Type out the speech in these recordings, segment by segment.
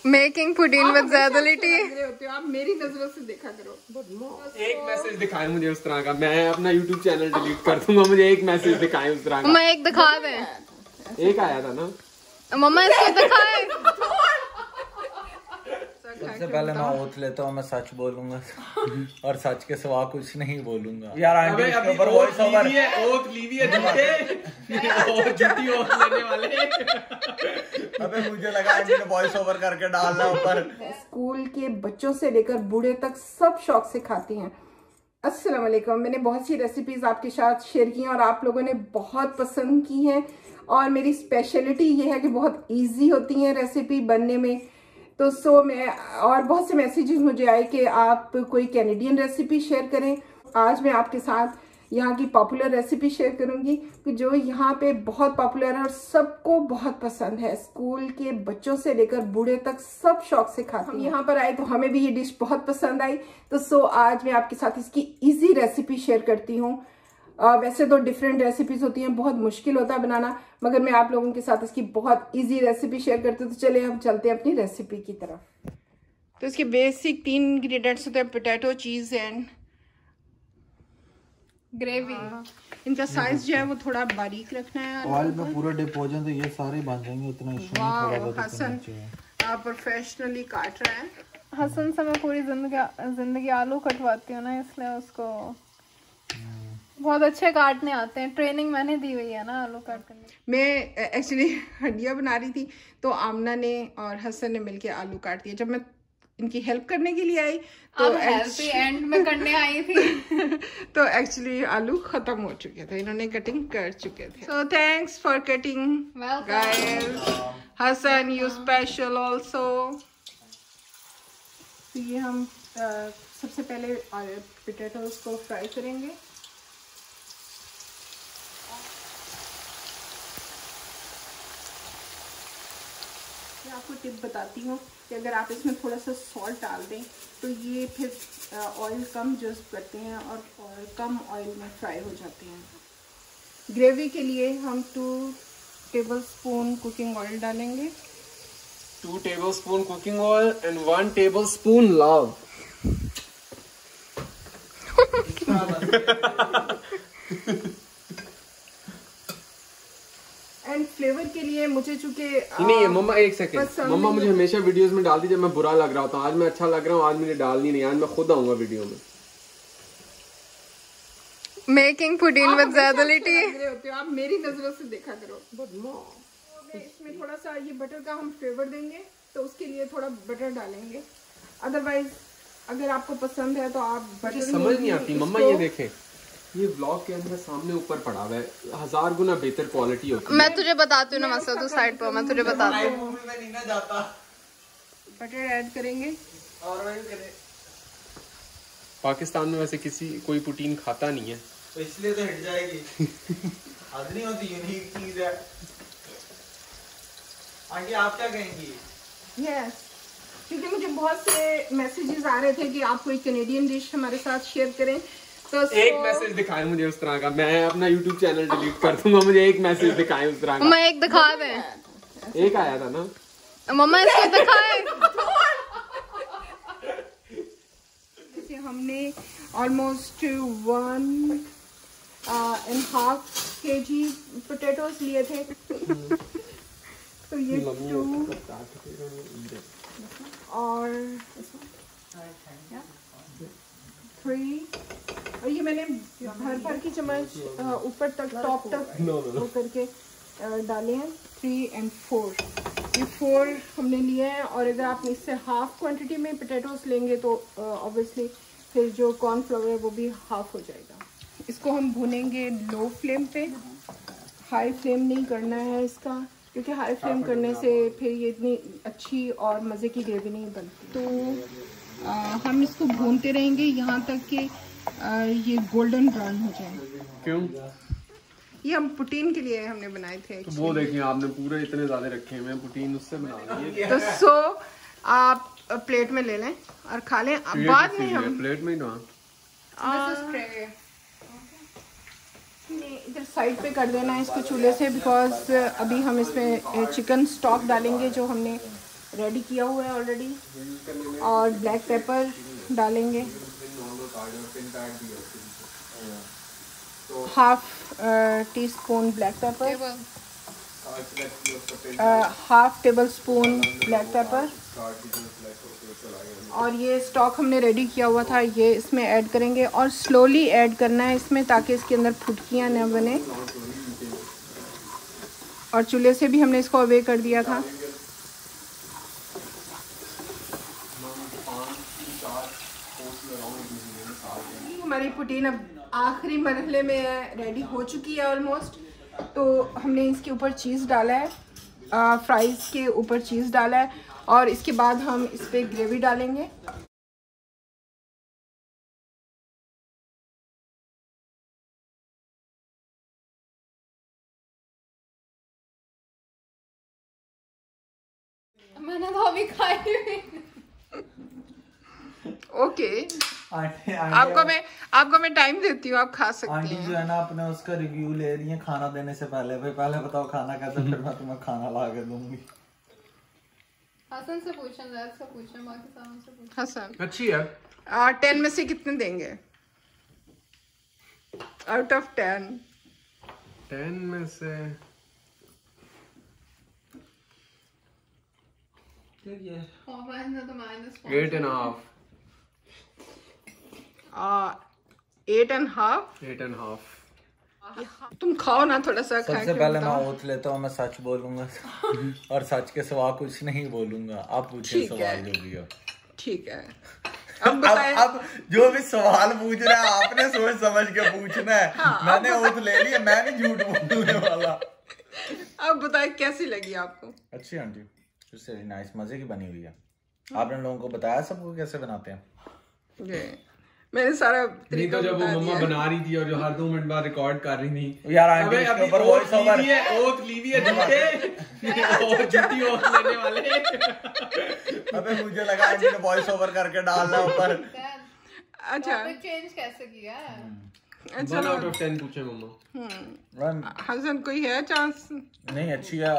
Making pudding with ज़ैदलिटी होते हो आप, मेरी नजरों से देखा करो। एक मैसेज दिखाएं मुझे उस तरह का, मैं अपना YouTube चैनल डिलीट कर दूंगा। मुझे एक मैसेज दिखाएं उस तरह का। मैं एक दिखा दें। एक आया था ना मम्मा, इसको दिखाएं। सबसे पहले मैं ओथ लेता हूँ, मैं सच बोलूंगा और सच के सिवा कुछ नहीं बोलूंगा। यार आंटी इसके ऊपर वॉइस ओवर ओथ ली हुई है झूठी ओथ लेने वाले। अबे मुझे लगा आंटी ने वॉइस ओवर करके डालना ऊपर। स्कूल के बच्चों से लेकर बूढ़े तक सब शौक से खाती हैं। अस्सलाम वालेकुम। मैंने बहुत सी रेसिपीज आपके साथ शेयर की हैं और आप लोगों ने बहुत पसंद की हैं। और मेरी स्पेशलिटी ये है कि बहुत इजी होती हैं रेसिपी बनने में। तो मैं और बहुत से मैसेजेस मुझे आए कि आप कोई कैनेडियन रेसिपी शेयर करें। आज मैं आपके साथ यहाँ की पॉपुलर रेसिपी शेयर करूँगी कि जो यहाँ पे बहुत पॉपुलर है और सबको बहुत पसंद है। स्कूल के बच्चों से लेकर बूढ़े तक सब शौक से खाते हैं। हम यहाँ पर आए तो हमें भी ये डिश बहुत पसंद आई। तो आज मैं आपके साथ इसकी इजी रेसिपी शेयर करती हूँ। वैसे तो डिफरेंट रेसिपीज होती हैं, बहुत मुश्किल होता है बनाना, मगर मैं आप लोगों के साथ इसकी बहुत इजी रेसिपी शेयर करती हूँ। तो चलिए हम चलते हैं अपनी रेसिपी की तरफ। तो इसके बेसिक 3 इंग्रेडिएंट्स होते हैं, पोटैटो, चीज़ एंड ग्रेवी। इनका साइज जो है वो थोड़ा बारीक रखना है। ऑयल में पूरा डिप हो जाए तो ये सारे बन जाएंगे, उतना इशू नहीं। थोड़ा हसन प्रोफेशनली काट रहा है। हसन से मैं पूरी जिंदगी आलू कटवाती हूँ ना, इसलिए उसको बहुत अच्छे काटने आते हैं। ट्रेनिंग मैंने दी हुई है ना आलू काटने की। मैं एक्चुअली हंडिया बना रही थी तो आमना ने और हसन ने मिलके आलू काट दिए। जब मैं इनकी हेल्प करने के लिए आई तो एंड में करने आई थी तो एक्चुअली आलू खत्म हो चुके थे, इन्होंने कटिंग कर चुके थे। So thanks for cutting guys. Hasan you special also. तो ये हम सबसे पहले पोटैटोज को फ्राई करेंगे। आपको टिप बताती हूँ कि अगर आप इसमें थोड़ा सा सॉल्ट डाल दें तो ये फिर ऑयल कम जज्ब करते हैं और कम ऑयल में फ्राई हो जाते हैं। ग्रेवी के लिए हम 2 टेबलस्पून कुकिंग ऑयल डालेंगे। 2 tablespoon cooking oil and 1 tablespoon love. And flavour के लिए मुझे चूंकि नहीं मम्मा एक सेकंड, मम्मा मुझे हमेशा वीडियोस में डाल दीजिए, मैं बुरा लग रहा होता। आज मैं अच्छा लग रहा हूँ, आज मुझे डालनी नहीं, आज मैं खुद आऊंगा वीडियो में। मेकिंग पुडिंग विद ज़ैदलिटी होते हो आप, मेरी नजरों से देखा करो। इसमें थोड़ा सा ये बटर का हम फ्लेवर देंगे तो उसके लिए थोड़ा बटर डालेंगे। अदरवाइज अगर आपको पसंद है तो आप बटर समझ नहीं आती मम्मा। ये देखे ये व्लॉग के अंदर सामने ऊपर पड़ा हुआ है, 1000 गुना बेहतर क्वालिटी होती है। मैं तुझे बताती हूँ ना मसला, तू साइड पर, मैं तुझे बताती हूँ। बटर ऐड करेंगे और वही करें। पाकिस्तान में वैसे कोई पुटीन खाता नहीं है तो इसलिए तो हिट जाएगी। हद नहीं होती, यूनिक चीज है। आगे आप क्या कहेंगी? यस, क्योंकि मुझे बहुत से मैसेजेस आ रहे थे कि आप कोई कैनेडियन डिश हमारे साथ शेयर करें। तो एक मैसेज दिखाएं मुझे उस तरह का, मैं अपना YouTube चैनल डिलीट कर दूंगा। मुझे एक मैसेज दिखाएं उस तरह का। मैं एक दिखा दें। एक आया था ना मम्मा, इसको दिखाएं। जैसे हमने ऑलमोस्ट 1.5 kg पोटैटोज लिए थे। तो ये 2 और 3 और ये मैंने भर की चम्मच ऊपर तक टॉप तक वो करके डाले हैं। 3 और 4 ये 4 हमने लिए हैं। और अगर आप इससे हाफ क्वांटिटी में पोटैटोज लेंगे तो ऑब्वियसली फिर जो कॉर्नफ्लावर है वो भी हाफ हो जाएगा। इसको हम भुनेंगे लो फ्लेम पे, हाई फ्लेम नहीं करना है इसका, क्योंकि हाई फ्लेम करने से फिर ये इतनी अच्छी और मज़े की ग्रेवी नहीं बनती। तो हम इसको भूनते रहेंगे यहाँ तक कि ये गोल्डन ब्राउन हो जाए। क्यों? ये हम पुटीन के लिए हमने बनाए थे। तो वो देखिए आपने पूरे इतने ज्यादा रखे हैं, मैं पुटीन उससे बना रही है। तो आप प्लेट में ले लें और खा लें। बाद में हम प्लेट में ही ना इधर साइड पे कर देना है इसको चूल्हे से, बिकॉज अभी हम इसमें चिकन स्टॉक डालेंगे जो हमने रेडी किया हुआ है ऑलरेडी। और ब्लैक पेपर डालेंगे, half tea spoon black pepper, half table spoon black pepper. और ये स्टॉक हमने रेडी किया हुआ था, ये इसमें ऐड करेंगे और स्लोली ऐड करना है इसमें, ताकि इसके अंदर फुटकियाँ न बने। और चूल्हे से भी हमने इसको अवे कर दिया था। हमारी पुटीन अब आखिरी मरहले में है, रेडी हो चुकी है ऑलमोस्ट। तो हमने इसके ऊपर चीज़ डाला है, फ्राइज़ के ऊपर चीज़ डाला है, और इसके बाद हम इस पर ग्रेवी डालेंगे। मैंने तो अभी खाई भी। ओके आपको मैं टाइम देती हूँ, आप खा सकती हैं। आंटी जो है ना अपने उसका रिव्यू ले रही है खाना देने से पहले। भाई पहले बताओ खाना कैसे, फिर मैं तुम्हें खाना ला के दूंगी। हसन से पूछें, ज़ैद से पूछें, बाकी सारों से पूछें। हसन अच्छी है। 10 में से कितने देंगे? आउट ऑफ 10 10 में से 8.5। 8.5। तुम खाओ ना थोड़ा सा। सबसे पहले मैं ओथ लेता हूँ, मैं सच बोलूंगा और सच के सिवा कुछ नहीं बोलूंगा। आप पूछिए सवाल जो भी हो। ठीक है। अब जो भी सवाल पूछ रहा है आपने सोच समझ के पूछना है। हाँ, मैंने ओथ ले लिया, मैं नहीं झूठ बोलने वाला। अब बताए कैसी लगी आपको? अच्छी आंटी, इससे नाइस, मजे की बनी हुई है। आपने लोगों को बताया सबको कैसे बनाते हैं? मैंने सारा नहीं तो जब वो मम्मा बना रही थी और जो हर 2 मिनट बाद रिकॉर्ड कर रही थी यार, आंटी इसके ऊपर वॉइस ओवर ओथ ली हुई है झूठी ओथ लेने वाले। अबे मुझे लगा आंटी ने वॉइस ओवर करके डालना ऊपर। अच्छा चेंज कैसे किया? 1 out of 10 पूछे मम्मा। हसन कोई है चांस? नहीं अच्छी है,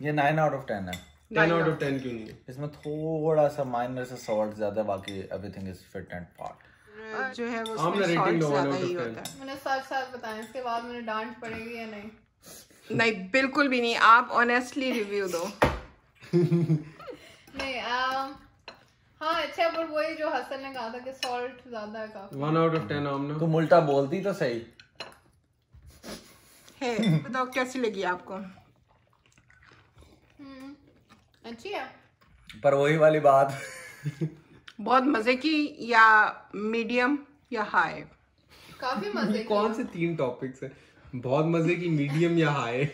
ये 9 out of 10 है। 10 out of 10 क्यों नहीं है? इसमें थोड़ा सा माइनर सा सॉल्ट ज्यादा, बाकी एवरीथिंग इज फिट एंड फाट। जो है वो हमने उसमें रेटिंग सॉल्ट 1 ज्यादा out ही of होता 10। है। मैंने सच बताया, इसके बाद मैंने डांट पड़ेगी या नहीं? नहीं बिल्कुल भी नहीं, आप ऑनेस्टली रिव्यू दो। नहीं हाँ अच्छा, पर वही जो हसन ने कहा था कि सॉल्ट ज्यादा है काफी। 1 out of 10 आमना। तुम उल्टा बोलती तो सही है। बताओ कैसी लगी आपको? अच्छी है, पर वही वाली बात बहुत मजे की या मीडियम या हाई? काफी मजे की। कौन से 3 टॉपिक्स है? बहुत मजे की, मीडियम या हाई?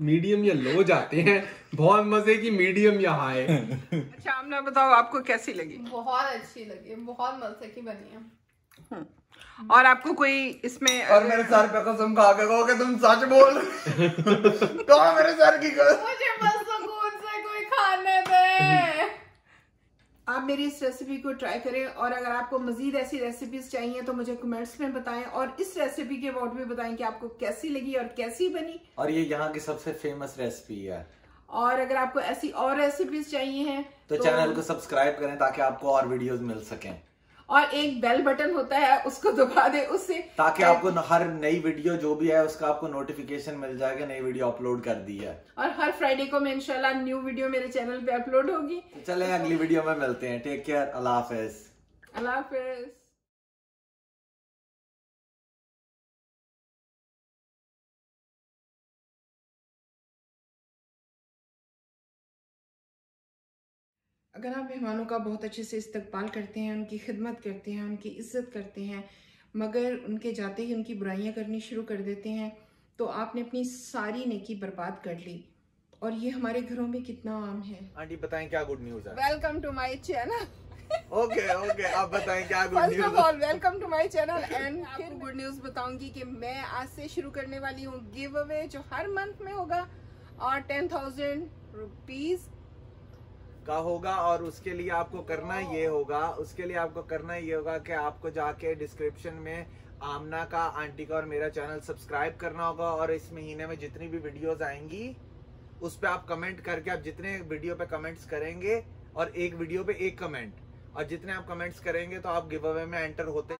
मीडियम या लो जाते हैं, बहुत मजे की मीडियम या हाई। अच्छा आमना बताओ आपको कैसी लगी? बहुत अच्छी लगी, बहुत मजे की बनी है। और आपको कोई इसमें और मेरे सर पे कसम खा के कहो कि तुम सच बोल तो मेरे सर की कसम। मुझे बस सुकून से कोई खाने दे। आप मेरी इस रेसिपी को ट्राई करें, और अगर आपको मजीद ऐसी रेसिपीज चाहिए तो मुझे कमेंट्स में बताएं, और इस रेसिपी के अबाउट भी बताएं कि आपको कैसी लगी और कैसी बनी। और ये यहाँ की सबसे फेमस रेसिपी है। और अगर आपको ऐसी और रेसिपीज चाहिए हैं तो चैनल को सब्सक्राइब करें ताकि आपको और वीडियोस मिल सकें। और एक बेल बटन होता है, उसको दबा दे उससे, ताकि आपको हर नई वीडियो जो भी है उसका आपको नोटिफिकेशन मिल जाएगा, नई वीडियो अपलोड कर दी है। और हर फ्राइडे को मैं इंशाल्लाह न्यू वीडियो मेरे चैनल पे अपलोड होगी। तो चलें अगली वीडियो में मिलते हैं। टेक केयर, अल्लाह हाफिज। अल्लाह हाफिज। अगर आप मेहमानों का बहुत अच्छे से इस्तकबाल करते हैं, उनकी खिदमत करते हैं, उनकी इज्जत करते हैं, मगर उनके जाते ही उनकी बुराइयां करनी शुरू कर देते हैं, तो आपने अपनी सारी नेकी बर्बाद कर ली। और ये हमारे घरों में कितना आम है। आंटी बताएं क्या गुड न्यूज है? Welcome to my channel. Okay आप बताएं क्या good news? First of all welcome to my channel. And आपको गुड न्यूज बताऊंगी कि मैं आज से शुरू करने वाली हूँ गिव अवे, जो हर मंथ में होगा, और 10,000 रुपीज का होगा। और उसके लिए आपको करना ये होगा, कि आपको जाके डिस्क्रिप्शन में आमना का, आंटी का और मेरा चैनल सब्सक्राइब करना होगा। और इस महीने में जितनी भी वीडियोस आएंगी उस पे आप कमेंट करके, आप जितने वीडियो पे कमेंट्स करेंगे, और एक वीडियो पे एक कमेंट, और जितने आप कमेंट्स करेंगे तो आप गिव अवे में एंटर होते